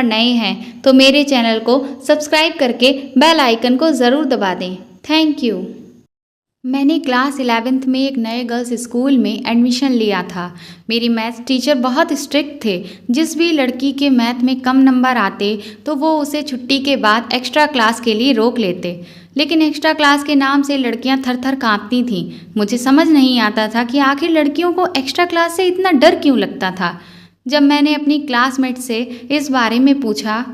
पर नए हैं तो मेरे चैनल को सब्सक्राइब करके बेल आइकन को ज़रूर दबा दें। Thank you. मैंने क्लास 11th में एक नए गर्ल्स स्कूल में एडमिशन लिया था। मेरी मैथ्स टीचर बहुत स्ट्रिक्ट थे। जिस भी लड़की के मैथ में कम नंबर आते तो वो उसे छुट्टी के बाद एक्स्ट्रा क्लास के लिए रोक लेते। लेकिन एक्स्ट्रा क्लास के नाम से लड़कियां थर थर काँपती थीं। मुझे समझ नहीं आता था कि आखिर लड़कियों को एक्स्ट्रा क्लास से इतना डर क्यों लगता था। जब मैंने अपनी क्लासमेट से इस बारे में पूछा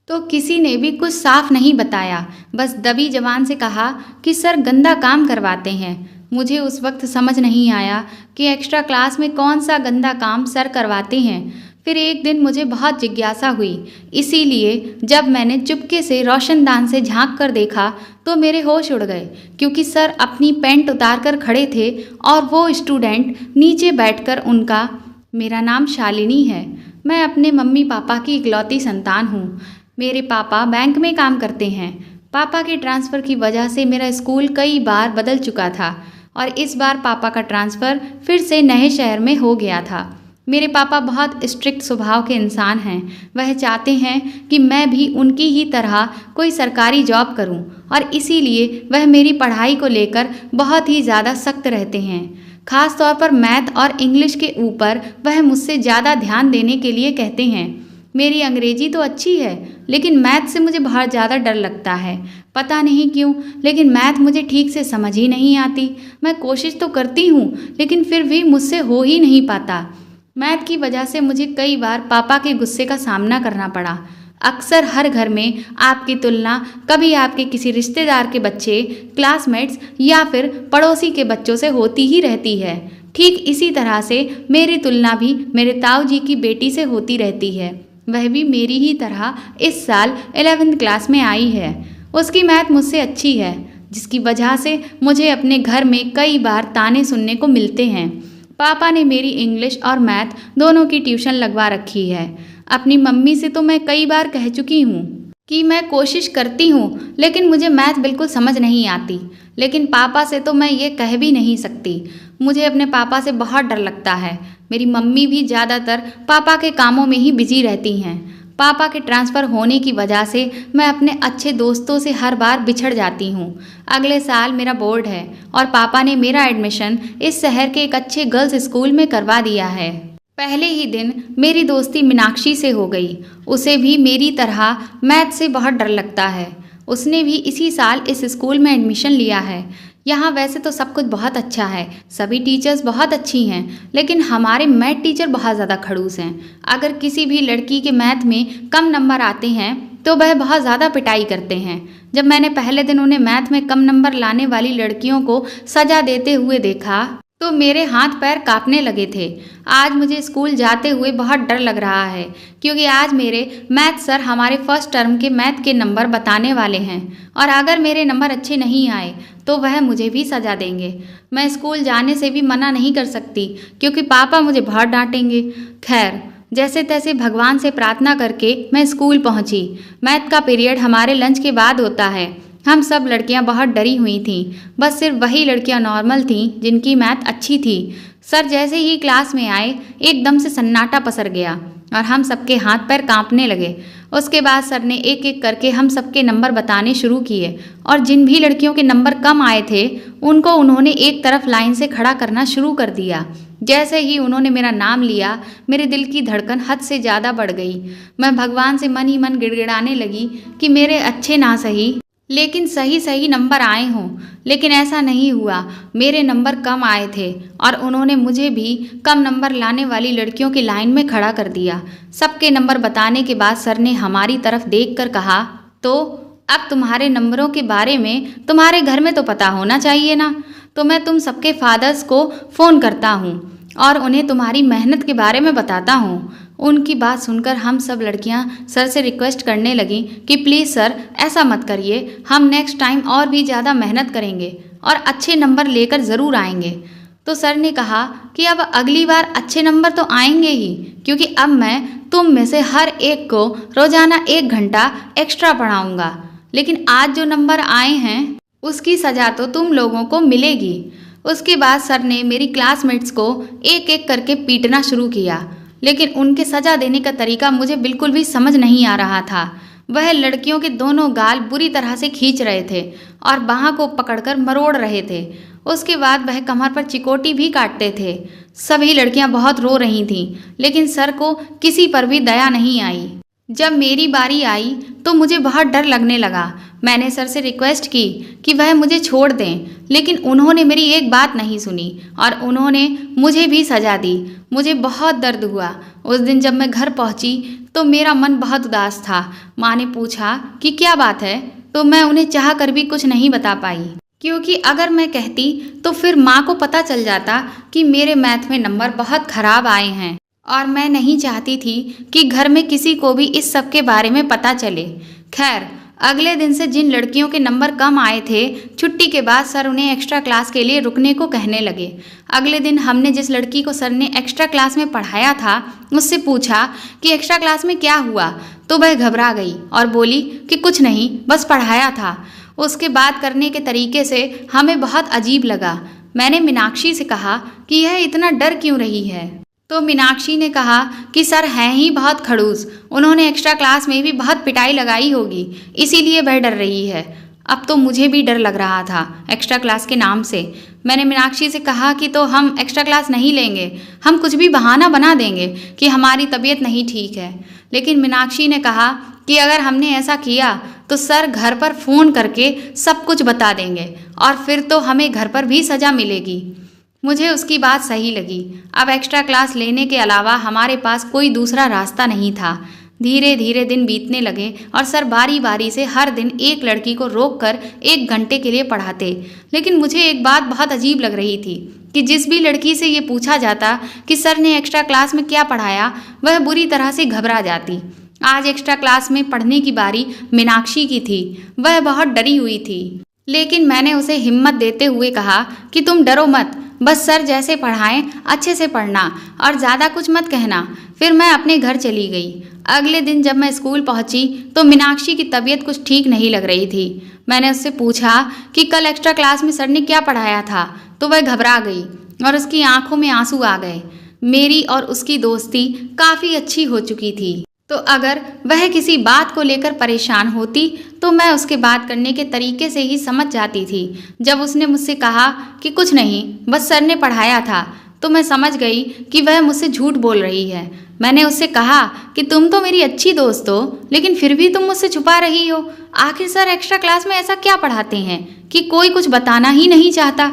तो किसी ने भी कुछ साफ नहीं बताया, बस दबी जबान से कहा कि सर गंदा काम करवाते हैं। मुझे उस वक्त समझ नहीं आया कि एक्स्ट्रा क्लास में कौन सा गंदा काम सर करवाते हैं। फिर एक दिन मुझे बहुत जिज्ञासा हुई, इसीलिए जब मैंने चुपके से रोशनदान से झांक कर देखा तो मेरे होश उड़ गए, क्योंकि सर अपनी पैंट उतार कर खड़े थे और वो स्टूडेंट नीचे बैठकर उनका। मेरा नाम शालिनी है। मैं अपने मम्मी पापा की इकलौती संतान हूँ। मेरे पापा बैंक में काम करते हैं। पापा के ट्रांसफ़र की वजह से मेरा स्कूल कई बार बदल चुका था और इस बार पापा का ट्रांसफ़र फिर से नए शहर में हो गया था। मेरे पापा बहुत स्ट्रिक्ट स्वभाव के इंसान हैं। वह चाहते हैं कि मैं भी उनकी ही तरह कोई सरकारी जॉब करूं और इसीलिए वह मेरी पढ़ाई को लेकर बहुत ही ज़्यादा सख्त रहते हैं। ख़ास तौर पर मैथ और इंग्लिश के ऊपर वह मुझसे ज़्यादा ध्यान देने के लिए कहते हैं। मेरी अंग्रेजी तो अच्छी है, लेकिन मैथ से मुझे बहुत ज़्यादा डर लगता है। पता नहीं क्यों, लेकिन मैथ मुझे ठीक से समझ ही नहीं आती। मैं कोशिश तो करती हूँ, लेकिन फिर भी मुझसे हो ही नहीं पाता। मैथ की वजह से मुझे कई बार पापा के गुस्से का सामना करना पड़ा। अक्सर हर घर में आपकी तुलना कभी आपके किसी रिश्तेदार के बच्चे, क्लासमेट्स या फिर पड़ोसी के बच्चों से होती ही रहती है। ठीक इसी तरह से मेरी तुलना भी मेरे ताऊ जी की बेटी से होती रहती है। वह भी मेरी ही तरह इस साल 11th क्लास में आई है। उसकी मैथ मुझसे अच्छी है, जिसकी वजह से मुझे अपने घर में कई बार ताने सुनने को मिलते हैं। पापा ने मेरी इंग्लिश और मैथ दोनों की ट्यूशन लगवा रखी है। अपनी मम्मी से तो मैं कई बार कह चुकी हूँ कि मैं कोशिश करती हूँ, लेकिन मुझे मैथ बिल्कुल समझ नहीं आती। लेकिन पापा से तो मैं ये कह भी नहीं सकती। मुझे अपने पापा से बहुत डर लगता है। मेरी मम्मी भी ज़्यादातर पापा के कामों में ही बिजी रहती हैं। पापा के ट्रांसफ़र होने की वजह से मैं अपने अच्छे दोस्तों से हर बार बिछड़ जाती हूँ। अगले साल मेरा बोर्ड है और पापा ने मेरा एडमिशन इस शहर के एक अच्छे गर्ल्स स्कूल में करवा दिया है। पहले ही दिन मेरी दोस्ती मीनाक्षी से हो गई। उसे भी मेरी तरह मैथ से बहुत डर लगता है। उसने भी इसी साल इस स्कूल में एडमिशन लिया है। यहाँ वैसे तो सब कुछ बहुत अच्छा है, सभी टीचर्स बहुत अच्छी हैं, लेकिन हमारे मैथ टीचर बहुत ज़्यादा खड़ूस हैं। अगर किसी भी लड़की के मैथ में कम नंबर आते हैं तो वह बहुत ज़्यादा पिटाई करते हैं। जब मैंने पहले दिन उन्हें मैथ में कम नंबर लाने वाली लड़कियों को सजा देते हुए देखा तो मेरे हाथ पैर कांपने लगे थे। आज मुझे स्कूल जाते हुए बहुत डर लग रहा है, क्योंकि आज मेरे मैथ सर हमारे फर्स्ट टर्म के मैथ के नंबर बताने वाले हैं और अगर मेरे नंबर अच्छे नहीं आए तो वह मुझे भी सजा देंगे। मैं स्कूल जाने से भी मना नहीं कर सकती, क्योंकि पापा मुझे बहुत डांटेंगे। खैर, जैसे तैसे भगवान से प्रार्थना करके मैं स्कूल पहुंची। मैथ का पीरियड हमारे लंच के बाद होता है। हम सब लड़कियां बहुत डरी हुई थीं। बस सिर्फ वही लड़कियां नॉर्मल थीं जिनकी मैथ अच्छी थी। सर जैसे ही क्लास में आए एकदम से सन्नाटा पसर गया और हम सबके हाथ पैर कांपने लगे। उसके बाद सर ने एक एक करके हम सबके नंबर बताने शुरू किए और जिन भी लड़कियों के नंबर कम आए थे उनको उन्होंने एक तरफ लाइन से खड़ा करना शुरू कर दिया। जैसे ही उन्होंने मेरा नाम लिया, मेरे दिल की धड़कन हद से ज़्यादा बढ़ गई। मैं भगवान से मन ही मन गिड़गिड़ाने लगी कि मेरे अच्छे ना सही, लेकिन सही सही नंबर आए हों। लेकिन ऐसा नहीं हुआ। मेरे नंबर कम आए थे और उन्होंने मुझे भी कम नंबर लाने वाली लड़कियों की लाइन में खड़ा कर दिया। सबके नंबर बताने के बाद सर ने हमारी तरफ देखकर कहा, तो अब तुम्हारे नंबरों के बारे में तुम्हारे घर में तो पता होना चाहिए ना। तो मैं तुम सबके फादर्स को फ़ोन करता हूँ और उन्हें तुम्हारी मेहनत के बारे में बताता हूँ। उनकी बात सुनकर हम सब लड़कियां सर से रिक्वेस्ट करने लगीं कि प्लीज़ सर ऐसा मत करिए, हम नेक्स्ट टाइम और भी ज़्यादा मेहनत करेंगे और अच्छे नंबर लेकर ज़रूर आएंगे। तो सर ने कहा कि अब अगली बार अच्छे नंबर तो आएंगे ही, क्योंकि अब मैं तुम में से हर एक को रोज़ाना 1 घंटा एक्स्ट्रा पढ़ाऊँगा। लेकिन आज जो नंबर आए हैं उसकी सज़ा तो तुम लोगों को मिलेगी। उसके बाद सर ने मेरी क्लासमेट्स को एक एक करके पीटना शुरू किया। लेकिन उनके सजा देने का तरीका मुझे बिल्कुल भी समझ नहीं आ रहा था। वह लड़कियों के दोनों गाल बुरी तरह से खींच रहे थे और बाह को पकड़कर मरोड़ रहे थे। उसके बाद वह कमर पर चिकोटी भी काटते थे। सभी लड़कियां बहुत रो रही थीं, लेकिन सर को किसी पर भी दया नहीं आई। जब मेरी बारी आई तो मुझे बहुत डर लगने लगा। मैंने सर से रिक्वेस्ट की कि वह मुझे छोड़ दें, लेकिन उन्होंने मेरी एक बात नहीं सुनी और उन्होंने मुझे भी सजा दी। मुझे बहुत दर्द हुआ। उस दिन जब मैं घर पहुंची तो मेरा मन बहुत उदास था। माँ ने पूछा कि क्या बात है, तो मैं उन्हें चाह कर भी कुछ नहीं बता पाई, क्योंकि अगर मैं कहती तो फिर माँ को पता चल जाता कि मेरे मैथ में नंबर बहुत खराब आए हैं और मैं नहीं चाहती थी कि घर में किसी को भी इस सब के बारे में पता चले। खैर, अगले दिन से जिन लड़कियों के नंबर कम आए थे, छुट्टी के बाद सर उन्हें एक्स्ट्रा क्लास के लिए रुकने को कहने लगे। अगले दिन हमने जिस लड़की को सर ने एक्स्ट्रा क्लास में पढ़ाया था उससे पूछा कि एक्स्ट्रा क्लास में क्या हुआ, तो वह घबरा गई और बोली कि कुछ नहीं, बस पढ़ाया था। उसके बात करने के तरीके से हमें बहुत अजीब लगा। मैंने मीनाक्षी से कहा कि यह इतना डर क्यों रही है, तो मीनाक्षी ने कहा कि सर हैं ही बहुत खड़ूस, उन्होंने एक्स्ट्रा क्लास में भी बहुत पिटाई लगाई होगी, इसीलिए वह डर रही है। अब तो मुझे भी डर लग रहा था एक्स्ट्रा क्लास के नाम से। मैंने मीनाक्षी से कहा कि तो हम एक्स्ट्रा क्लास नहीं लेंगे, हम कुछ भी बहाना बना देंगे कि हमारी तबीयत नहीं ठीक है। लेकिन मीनाक्षी ने कहा कि अगर हमने ऐसा किया तो सर घर पर फ़ोन करके सब कुछ बता देंगे और फिर तो हमें घर पर भी सज़ा मिलेगी। मुझे उसकी बात सही लगी। अब एक्स्ट्रा क्लास लेने के अलावा हमारे पास कोई दूसरा रास्ता नहीं था। धीरे धीरे दिन बीतने लगे और सर बारी बारी से हर दिन एक लड़की को रोककर 1 घंटे के लिए पढ़ाते। लेकिन मुझे एक बात बहुत अजीब लग रही थी कि जिस भी लड़की से ये पूछा जाता कि सर ने एक्स्ट्रा क्लास में क्या पढ़ाया, वह बुरी तरह से घबरा जाती। आज एक्स्ट्रा क्लास में पढ़ने की बारी मीनाक्षी की थी। वह बहुत डरी हुई थी, लेकिन मैंने उसे हिम्मत देते हुए कहा कि तुम डरो मत, बस सर जैसे पढ़ाएं अच्छे से पढ़ना और ज़्यादा कुछ मत कहना। फिर मैं अपने घर चली गई। अगले दिन जब मैं स्कूल पहुंची तो मीनाक्षी की तबीयत कुछ ठीक नहीं लग रही थी। मैंने उससे पूछा कि कल एक्स्ट्रा क्लास में सर ने क्या पढ़ाया था, तो वह घबरा गई और उसकी आंखों में आंसू आ गए। मेरी और उसकी दोस्ती काफ़ी अच्छी हो चुकी थी, तो अगर वह किसी बात को लेकर परेशान होती तो मैं उसके बात करने के तरीके से ही समझ जाती थी। जब उसने मुझसे कहा कि कुछ नहीं, बस सर ने पढ़ाया था, तो मैं समझ गई कि वह मुझसे झूठ बोल रही है। मैंने उससे कहा कि तुम तो मेरी अच्छी दोस्त हो, लेकिन फिर भी तुम मुझसे छुपा रही हो। आखिर सर एक्स्ट्रा क्लास में ऐसा क्या पढ़ाते हैं कि कोई कुछ बताना ही नहीं चाहता।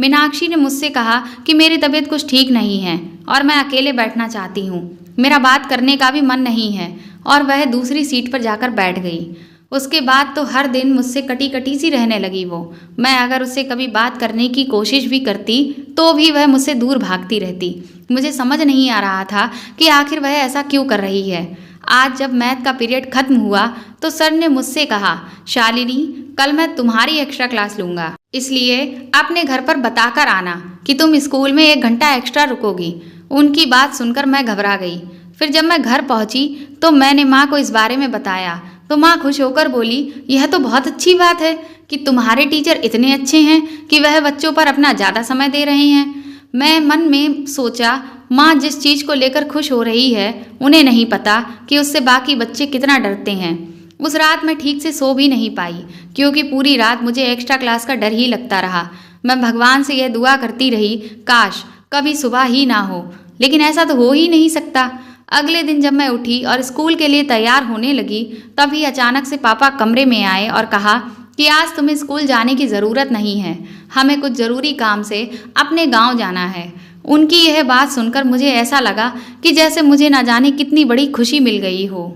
मीनाक्षी ने मुझसे कहा कि मेरी तबीयत कुछ ठीक नहीं है और मैं अकेले बैठना चाहती हूँ, मेरा बात करने का भी मन नहीं है, और वह दूसरी सीट पर जाकर बैठ गई। उसके बाद तो हर दिन मुझसे कटी कटी सी रहने लगी वो। मैं अगर उससे कभी बात करने की कोशिश भी करती तो भी वह मुझसे दूर भागती रहती। मुझे समझ नहीं आ रहा था कि आखिर वह ऐसा क्यों कर रही है। आज जब मैथ का पीरियड खत्म हुआ तो सर ने मुझसे कहा, शालिनी कल मैं तुम्हारी एक्स्ट्रा क्लास लूँगा, इसलिए अपने घर पर बताकर आना कि तुम स्कूल में 1 घंटा एक्स्ट्रा रुकोगी। उनकी बात सुनकर मैं घबरा गई। फिर जब मैं घर पहुंची तो मैंने माँ को इस बारे में बताया, तो माँ खुश होकर बोली, यह तो बहुत अच्छी बात है कि तुम्हारे टीचर इतने अच्छे हैं कि वह बच्चों पर अपना ज़्यादा समय दे रहे हैं। मैं मन में सोचा, माँ जिस चीज़ को लेकर खुश हो रही है उन्हें नहीं पता कि उससे बाकी बच्चे कितना डरते हैं। उस रात मैं ठीक से सो भी नहीं पाई, क्योंकि पूरी रात मुझे एक्स्ट्रा क्लास का डर ही लगता रहा। मैं भगवान से यह दुआ करती रही, काश कभी सुबह ही ना हो, लेकिन ऐसा तो हो ही नहीं सकता। अगले दिन जब मैं उठी और स्कूल के लिए तैयार होने लगी, तभी अचानक से पापा कमरे में आए और कहा कि आज तुम्हें स्कूल जाने की ज़रूरत नहीं है, हमें कुछ ज़रूरी काम से अपने गांव जाना है। उनकी यह बात सुनकर मुझे ऐसा लगा कि जैसे मुझे न जाने कितनी बड़ी खुशी मिल गई हो।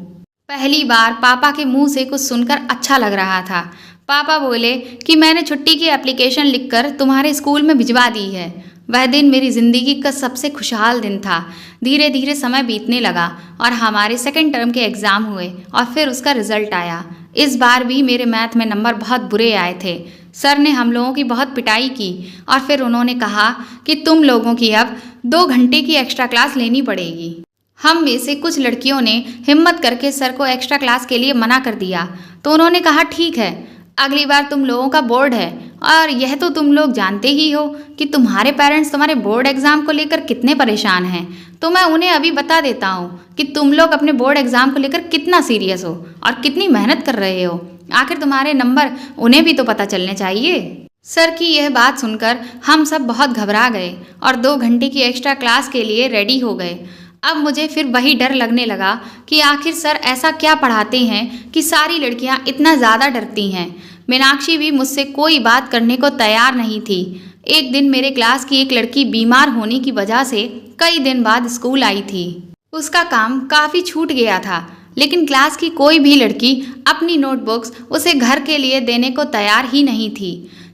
पहली बार पापा के मुंह से कुछ सुनकर अच्छा लग रहा था। पापा बोले कि मैंने छुट्टी की एप्लीकेशन लिखकर तुम्हारे स्कूल में भिजवा दी है। वह दिन मेरी ज़िंदगी का सबसे खुशहाल दिन था। धीरे धीरे समय बीतने लगा और हमारे 2nd टर्म के एग्ज़ाम हुए और फिर उसका रिज़ल्ट आया। इस बार भी मेरे मैथ में नंबर बहुत बुरे आए थे। सर ने हम लोगों की बहुत पिटाई की और फिर उन्होंने कहा कि तुम लोगों की अब 2 घंटे की एक्स्ट्रा क्लास लेनी पड़ेगी। हम में से कुछ लड़कियों ने हिम्मत करके सर को एक्स्ट्रा क्लास के लिए मना कर दिया, तो उन्होंने कहा ठीक है, अगली बार तुम लोगों का बोर्ड है और यह तो तुम लोग जानते ही हो कि तुम्हारे पेरेंट्स तुम्हारे बोर्ड एग्जाम को लेकर कितने परेशान हैं। तो मैं उन्हें अभी बता देता हूँ कि तुम लोग अपने बोर्ड एग्जाम को लेकर कितना सीरियस हो और कितनी मेहनत कर रहे हो। आखिर तुम्हारे नंबर उन्हें भी तो पता चलने चाहिए। सर की यह बात सुनकर हम सब बहुत घबरा गए और 2 घंटे की एक्स्ट्रा क्लास के लिए रेडी हो गए। अब मुझे फिर वही डर लगने लगा कि आखिर सर ऐसा क्या पढ़ाते हैं कि सारी लड़कियां इतना ज़्यादा डरती हैं। मीनाक्षी भी मुझसे कोई बात करने को तैयार नहीं थी। एक दिन मेरे क्लास की एक लड़की बीमार होने की वजह से कई दिन बाद स्कूल आई थी। उसका काम काफ़ी छूट गया था, लेकिन क्लास की कोई भी लड़की अपनी नोटबुक्स उसे घर के लिए देने को तैयार ही नहीं थी।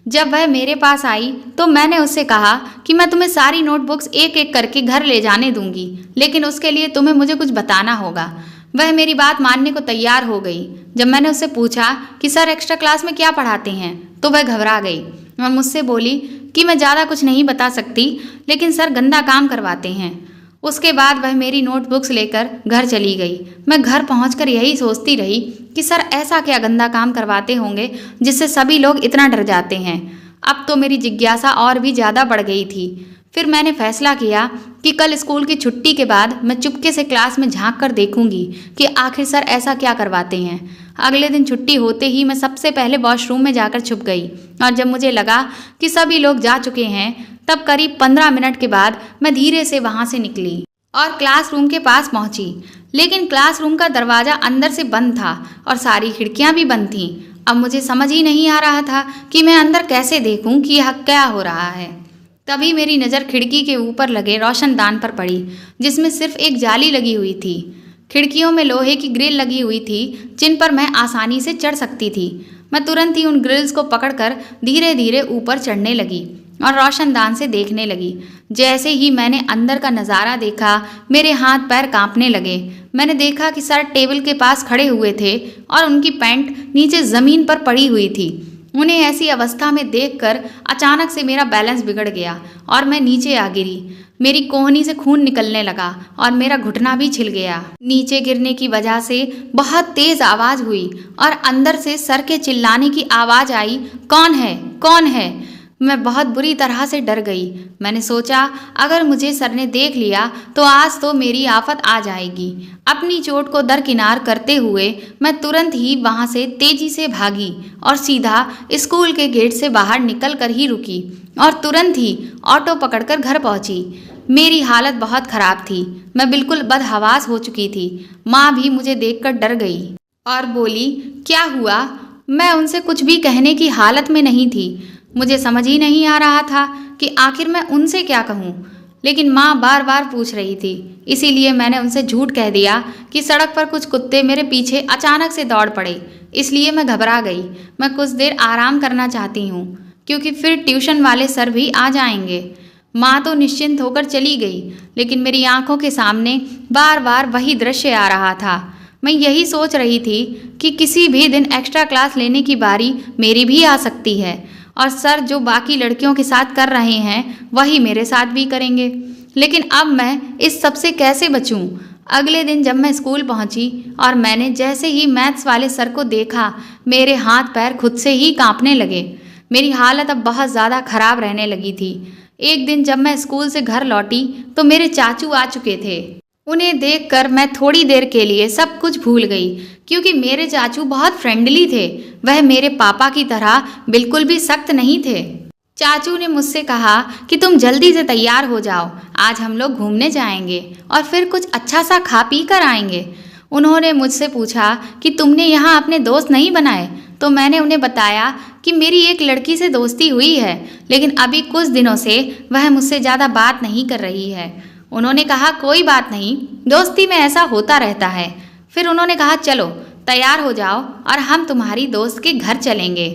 जब वह मेरे पास आई तो मैंने उससे कहा कि मैं तुम्हें सारी नोटबुक्स एक एक करके घर ले जाने दूंगी, लेकिन उसके लिए तुम्हें मुझे कुछ बताना होगा। वह मेरी बात मानने को तैयार हो गई। जब मैंने उससे पूछा कि सर एक्स्ट्रा क्लास में क्या पढ़ाते हैं, तो वह घबरा गई और मुझसे बोली कि मैं ज़्यादा कुछ नहीं बता सकती, लेकिन सर गंदा काम करवाते हैं। उसके बाद वह मेरी नोटबुक्स लेकर घर चली गई। मैं घर पहुंचकर यही सोचती रही कि सर ऐसा क्या गंदा काम करवाते होंगे जिससे सभी लोग इतना डर जाते हैं। अब तो मेरी जिज्ञासा और भी ज़्यादा बढ़ गई थी। फिर मैंने फैसला किया कि कल स्कूल की छुट्टी के बाद मैं चुपके से क्लास में झांक कर देखूंगी कि आखिर सर ऐसा क्या करवाते हैं। अगले दिन छुट्टी होते ही मैं सबसे पहले वॉशरूम में जाकर छुप गई और जब मुझे लगा कि सभी लोग जा चुके हैं तब करीब 15 मिनट के बाद मैं धीरे से वहां से निकली और क्लासरूम के पास पहुंची। लेकिन क्लासरूम का दरवाज़ा अंदर से बंद था और सारी खिड़कियां भी बंद थीं। अब मुझे समझ ही नहीं आ रहा था कि मैं अंदर कैसे देखूं कि यह क्या हो रहा है। तभी मेरी नज़र खिड़की के ऊपर लगे रोशनदान पर पड़ी, जिसमें सिर्फ एक जाली लगी हुई थी। खिड़कियों में लोहे की ग्रिल लगी हुई थी जिन पर मैं आसानी से चढ़ सकती थी। मैं तुरंत ही उन ग्रिल्स को पकड़कर धीरे धीरे ऊपर चढ़ने लगी और रोशनदान से देखने लगी। जैसे ही मैंने अंदर का नज़ारा देखा, मेरे हाथ पैर कांपने लगे। मैंने देखा कि सर टेबल के पास खड़े हुए थे और उनकी पैंट नीचे ज़मीन पर पड़ी हुई थी। उन्हें ऐसी अवस्था में देखकर अचानक से मेरा बैलेंस बिगड़ गया और मैं नीचे आ गिरी। मेरी कोहनी से खून निकलने लगा और मेरा घुटना भी छिल गया। नीचे गिरने की वजह से बहुत तेज आवाज़ हुई और अंदर से सर के चिल्लाने की आवाज़ आई, कौन है, कौन है। मैं बहुत बुरी तरह से डर गई। मैंने सोचा अगर मुझे सर ने देख लिया तो आज तो मेरी आफत आ जाएगी। अपनी चोट को दरकिनार करते हुए मैं तुरंत ही वहां से तेजी से भागी और सीधा स्कूल के गेट से बाहर निकल कर ही रुकी और तुरंत ही ऑटो पकड़कर घर पहुंची। मेरी हालत बहुत खराब थी। मैं बिल्कुल बदहवास हो चुकी थी। माँ भी मुझे देखकर डर गई और बोली, क्या हुआ? मैं उनसे कुछ भी कहने की हालत में नहीं थी। मुझे समझ ही नहीं आ रहा था कि आखिर मैं उनसे क्या कहूँ, लेकिन माँ बार बार पूछ रही थी। इसीलिए मैंने उनसे झूठ कह दिया कि सड़क पर कुछ कुत्ते मेरे पीछे अचानक से दौड़ पड़े, इसलिए मैं घबरा गई। मैं कुछ देर आराम करना चाहती हूँ क्योंकि फिर ट्यूशन वाले सर भी आ जाएंगे। माँ तो निश्चिंत होकर चली गई, लेकिन मेरी आंखों के सामने बार बार वही दृश्य आ रहा था। मैं यही सोच रही थी कि किसी भी दिन एक्स्ट्रा क्लास लेने की बारी मेरी भी आ सकती है और सर जो बाकी लड़कियों के साथ कर रहे हैं वही मेरे साथ भी करेंगे। लेकिन अब मैं इस सब से कैसे बचूं? अगले दिन जब मैं स्कूल पहुंची और मैंने जैसे ही मैथ्स वाले सर को देखा, मेरे हाथ पैर खुद से ही कांपने लगे। मेरी हालत अब बहुत ज़्यादा खराब रहने लगी थी। एक दिन जब मैं स्कूल से घर लौटी तो मेरे चाचू आ चुके थे। उन्हें देखकर मैं थोड़ी देर के लिए सब कुछ भूल गई क्योंकि मेरे चाचू बहुत फ्रेंडली थे। वह मेरे पापा की तरह बिल्कुल भी सख्त नहीं थे। चाचू ने मुझसे कहा कि तुम जल्दी से तैयार हो जाओ, आज हम लोग घूमने जाएंगे और फिर कुछ अच्छा सा खा पी कर आएंगे। उन्होंने मुझसे पूछा कि तुमने यहाँ अपने दोस्त नहीं बनाए, तो मैंने उन्हें बताया कि मेरी एक लड़की से दोस्ती हुई है, लेकिन अभी कुछ दिनों से वह मुझसे ज़्यादा बात नहीं कर रही है। उन्होंने कहा कोई बात नहीं, दोस्ती में ऐसा होता रहता है। फिर उन्होंने कहा चलो तैयार हो जाओ और हम तुम्हारी दोस्त के घर चलेंगे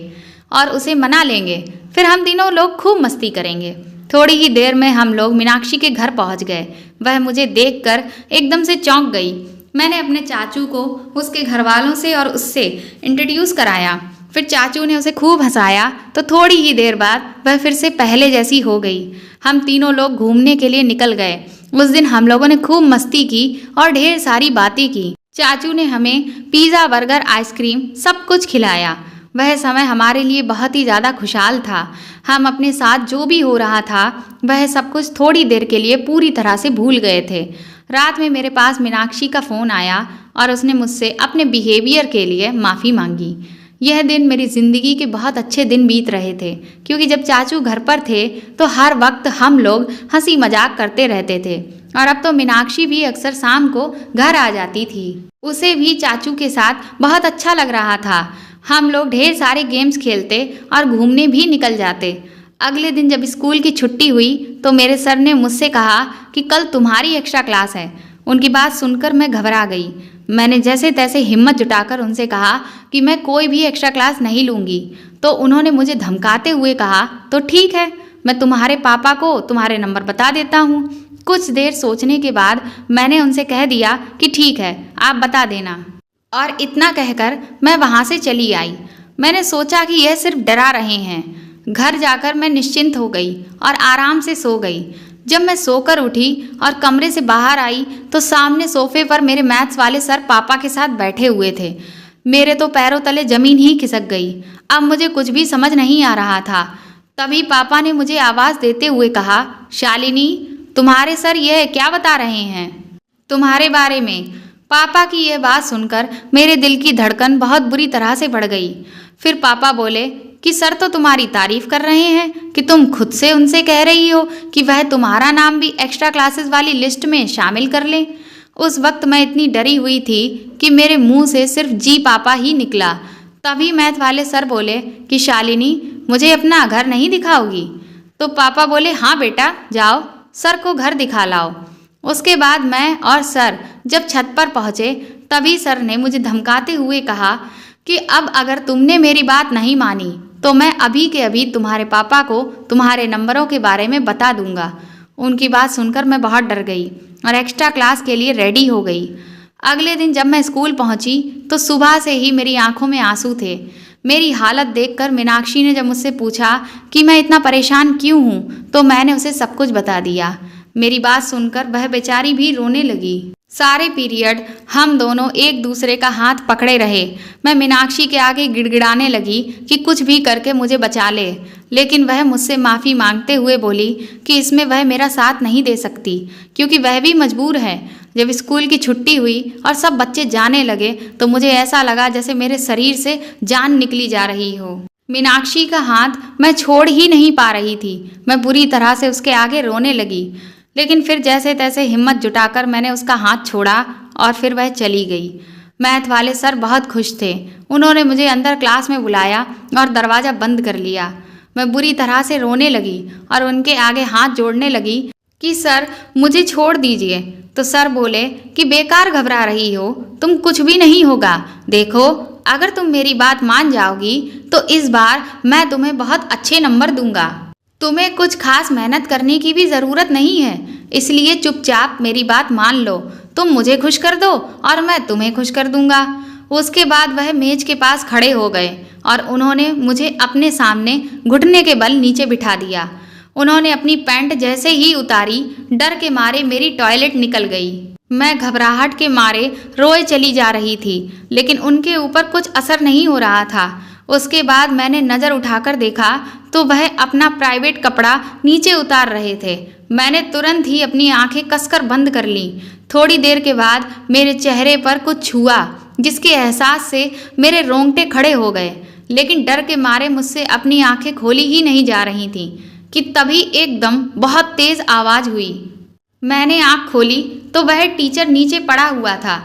और उसे मना लेंगे, फिर हम तीनों लोग खूब मस्ती करेंगे। थोड़ी ही देर में हम लोग मीनाक्षी के घर पहुंच गए। वह मुझे देखकर एकदम से चौंक गई। मैंने अपने चाचू को उसके घर वालों से और उससे इंट्रोड्यूस कराया। फिर चाचू ने उसे खूब हंसाया तो थोड़ी ही देर बाद वह फिर से पहले जैसी हो गई। हम तीनों लोग घूमने के लिए निकल गए। उस दिन हम लोगों ने खूब मस्ती की और ढेर सारी बातें की। चाचू ने हमें पिज़्ज़ा, बर्गर, आइसक्रीम सब कुछ खिलाया। वह समय हमारे लिए बहुत ही ज़्यादा खुशहाल था। हम अपने साथ जो भी हो रहा था वह सब कुछ थोड़ी देर के लिए पूरी तरह से भूल गए थे। रात में मेरे पास मीनाक्षी का फ़ोन आया और उसने मुझसे अपने बिहेवियर के लिए माफ़ी मांगी। यह दिन मेरी ज़िंदगी के बहुत अच्छे दिन बीत रहे थे, क्योंकि जब चाचू घर पर थे तो हर वक्त हम लोग हंसी मजाक करते रहते थे। और अब तो मीनाक्षी भी अक्सर शाम को घर आ जाती थी। उसे भी चाचू के साथ बहुत अच्छा लग रहा था। हम लोग ढेर सारे गेम्स खेलते और घूमने भी निकल जाते। अगले दिन जब स्कूल की छुट्टी हुई तो मेरे सर ने मुझसे कहा कि कल तुम्हारी एक्स्ट्रा क्लास है। उनकी बात सुनकर मैं घबरा गई। मैंने जैसे तैसे हिम्मत जुटाकर उनसे कहा कि मैं कोई भी एक्स्ट्रा क्लास नहीं लूँगी। तो उन्होंने मुझे धमकाते हुए कहा, तो ठीक है, मैं तुम्हारे पापा को तुम्हारे नंबर बता देता हूँ। कुछ देर सोचने के बाद मैंने उनसे कह दिया कि ठीक है, आप बता देना। और इतना कहकर मैं वहाँ से चली आई। मैंने सोचा कि यह सिर्फ डरा रहे हैं। घर जाकर मैं निश्चिंत हो गई और आराम से सो गई। जब मैं सोकर उठी और कमरे से बाहर आई तो सामने सोफे पर मेरे मैथ्स वाले सर पापा के साथ बैठे हुए थे। मेरे तो पैरों तले जमीन ही खिसक गई। अब मुझे कुछ भी समझ नहीं आ रहा था। तभी पापा ने मुझे आवाज़ देते हुए कहा, शालिनी, तुम्हारे सर यह क्या बता रहे हैं तुम्हारे बारे में। पापा की यह बात सुनकर मेरे दिल की धड़कन बहुत बुरी तरह से बढ़ गई। फिर पापा बोले कि सर तो तुम्हारी तारीफ कर रहे हैं कि तुम खुद से उनसे कह रही हो कि वह तुम्हारा नाम भी एक्स्ट्रा क्लासेस वाली लिस्ट में शामिल कर लें। उस वक्त मैं इतनी डरी हुई थी कि मेरे मुंह से सिर्फ जी पापा ही निकला। तभी मैथ वाले सर बोले कि शालिनी, मुझे अपना घर नहीं दिखाओगी? तो पापा बोले, हाँ बेटा, जाओ सर को घर दिखा लाओ। उसके बाद मैं और सर जब छत पर पहुँचे तभी सर ने मुझे धमकाते हुए कहा कि अब अगर तुमने मेरी बात नहीं मानी तो मैं अभी के अभी तुम्हारे पापा को तुम्हारे नंबरों के बारे में बता दूंगा। उनकी बात सुनकर मैं बहुत डर गई और एक्स्ट्रा क्लास के लिए रेडी हो गई। अगले दिन जब मैं स्कूल पहुंची तो सुबह से ही मेरी आंखों में आंसू थे। मेरी हालत देखकर मीनाक्षी ने जब मुझसे पूछा कि मैं इतना परेशान क्यों हूँ तो मैंने उसे सब कुछ बता दिया। मेरी बात सुनकर वह बेचारी भी रोने लगी। सारे पीरियड हम दोनों एक दूसरे का हाथ पकड़े रहे। मैं मीनाक्षी के आगे गिड़गिड़ाने लगी कि कुछ भी करके मुझे बचा ले, लेकिन वह मुझसे माफ़ी मांगते हुए बोली कि इसमें वह मेरा साथ नहीं दे सकती क्योंकि वह भी मजबूर है। जब स्कूल की छुट्टी हुई और सब बच्चे जाने लगे तो मुझे ऐसा लगा जैसे मेरे शरीर से जान निकली जा रही हो। मीनाक्षी का हाथ मैं छोड़ ही नहीं पा रही थी। मैं बुरी तरह से उसके आगे रोने लगी, लेकिन फिर जैसे तैसे हिम्मत जुटाकर मैंने उसका हाथ छोड़ा और फिर वह चली गई। मैथ वाले सर बहुत खुश थे। उन्होंने मुझे अंदर क्लास में बुलाया और दरवाज़ा बंद कर लिया। मैं बुरी तरह से रोने लगी और उनके आगे हाथ जोड़ने लगी कि सर मुझे छोड़ दीजिए। तो सर बोले कि बेकार घबरा रही हो, तुम कुछ भी नहीं होगा। देखो, अगर तुम मेरी बात मान जाओगी तो इस बार मैं तुम्हें बहुत अच्छे नंबर दूंगा। तुम्हें कुछ खास मेहनत करने की भी ज़रूरत नहीं है, इसलिए चुपचाप मेरी बात मान लो। तुम मुझे खुश कर दो और मैं तुम्हें खुश कर दूंगा। उसके बाद वह मेज के पास खड़े हो गए और उन्होंने मुझे अपने सामने घुटने के बल नीचे बिठा दिया। उन्होंने अपनी पैंट जैसे ही उतारी, डर के मारे मेरी टॉयलेट निकल गई। मैं घबराहट के मारे रोए चली जा रही थी, लेकिन उनके ऊपर कुछ असर नहीं हो रहा था। उसके बाद मैंने नज़र उठाकर देखा तो वह अपना प्राइवेट कपड़ा नीचे उतार रहे थे। मैंने तुरंत ही अपनी आंखें कसकर बंद कर लीं। थोड़ी देर के बाद मेरे चेहरे पर कुछ छुआ, जिसके एहसास से मेरे रोंगटे खड़े हो गए, लेकिन डर के मारे मुझसे अपनी आंखें खोली ही नहीं जा रही थीं कि तभी एकदम बहुत तेज़ आवाज़ हुई। मैंने आंख खोली तो वह टीचर नीचे पड़ा हुआ था।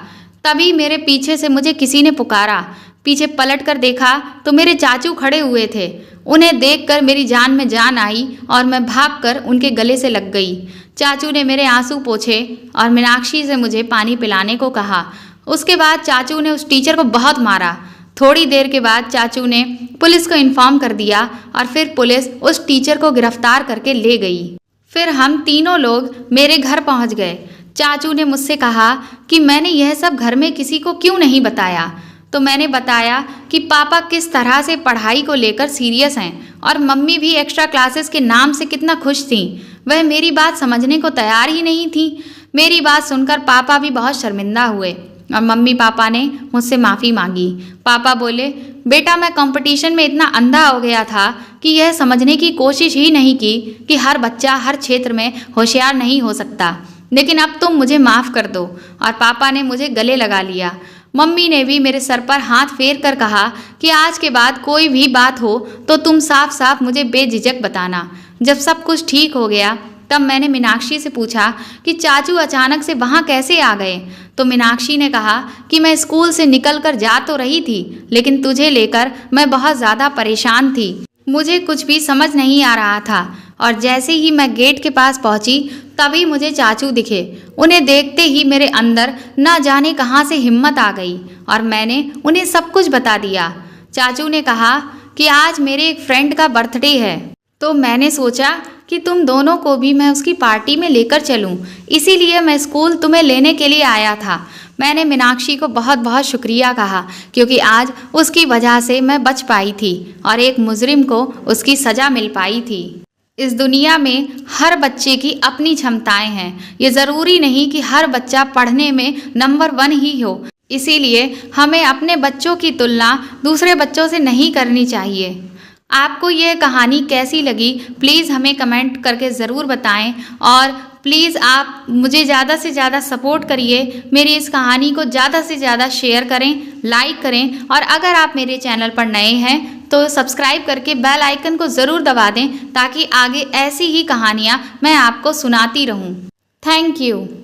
तभी मेरे पीछे से मुझे किसी ने पुकारा। पीछे पलट कर देखा तो मेरे चाचू खड़े हुए थे। उन्हें देखकर मेरी जान में जान आई और मैं भागकर उनके गले से लग गई। चाचू ने मेरे आंसू पोंछे और मीनाक्षी से मुझे पानी पिलाने को कहा। उसके बाद चाचू ने उस टीचर को बहुत मारा। थोड़ी देर के बाद चाचू ने पुलिस को इन्फॉर्म कर दिया और फिर पुलिस उस टीचर को गिरफ्तार करके ले गई। फिर हम तीनों लोग मेरे घर पहुंच गए। चाचू ने मुझसे कहा कि मैंने यह सब घर में किसी को क्यों नहीं बताया। तो मैंने बताया कि पापा किस तरह से पढ़ाई को लेकर सीरियस हैं और मम्मी भी एक्स्ट्रा क्लासेस के नाम से कितना खुश थीं। वह मेरी बात समझने को तैयार ही नहीं थी। मेरी बात सुनकर पापा भी बहुत शर्मिंदा हुए और मम्मी पापा ने मुझसे माफ़ी मांगी। पापा बोले, बेटा मैं कंपटीशन में इतना अंधा हो गया था कि यह समझने की कोशिश ही नहीं की कि हर बच्चा हर क्षेत्र में होशियार नहीं हो सकता, लेकिन अब तुम मुझे माफ़ कर दो। और पापा ने मुझे गले लगा लिया। मम्मी ने भी मेरे सर पर हाथ फेर कर कहा कि आज के बाद कोई भी बात हो तो तुम साफ साफ मुझे बेझिझक बताना। जब सब कुछ ठीक हो गया तब मैंने मीनाक्षी से पूछा कि चाचू अचानक से वहाँ कैसे आ गए। तो मीनाक्षी ने कहा कि मैं स्कूल से निकल कर जा तो रही थी, लेकिन तुझे लेकर मैं बहुत ज़्यादा परेशान थी। मुझे कुछ भी समझ नहीं आ रहा था और जैसे ही मैं गेट के पास पहुंची तभी मुझे चाचू दिखे। उन्हें देखते ही मेरे अंदर न जाने कहाँ से हिम्मत आ गई और मैंने उन्हें सब कुछ बता दिया। चाचू ने कहा कि आज मेरे एक फ्रेंड का बर्थडे है, तो मैंने सोचा कि तुम दोनों को भी मैं उसकी पार्टी में लेकर चलूं, इसीलिए मैं स्कूल तुम्हें लेने के लिए आया था। मैंने मीनाक्षी को बहुत बहुत शुक्रिया कहा क्योंकि आज उसकी वजह से मैं बच पाई थी और एक मुजरिम को उसकी सज़ा मिल पाई थी। इस दुनिया में हर बच्चे की अपनी क्षमताएं हैं। ये ज़रूरी नहीं कि हर बच्चा पढ़ने में नंबर 1 ही हो, इसीलिए हमें अपने बच्चों की तुलना दूसरे बच्चों से नहीं करनी चाहिए। आपको ये कहानी कैसी लगी प्लीज़ हमें कमेंट करके ज़रूर बताएं और प्लीज़ आप मुझे ज़्यादा से ज़्यादा सपोर्ट करिए। मेरी इस कहानी को ज़्यादा से ज़्यादा शेयर करें, लाइक करें और अगर आप मेरे चैनल पर नए हैं तो सब्सक्राइब करके बेल आइकन को ज़रूर दबा दें ताकि आगे ऐसी ही कहानियाँ मैं आपको सुनाती रहूँ। Thank you.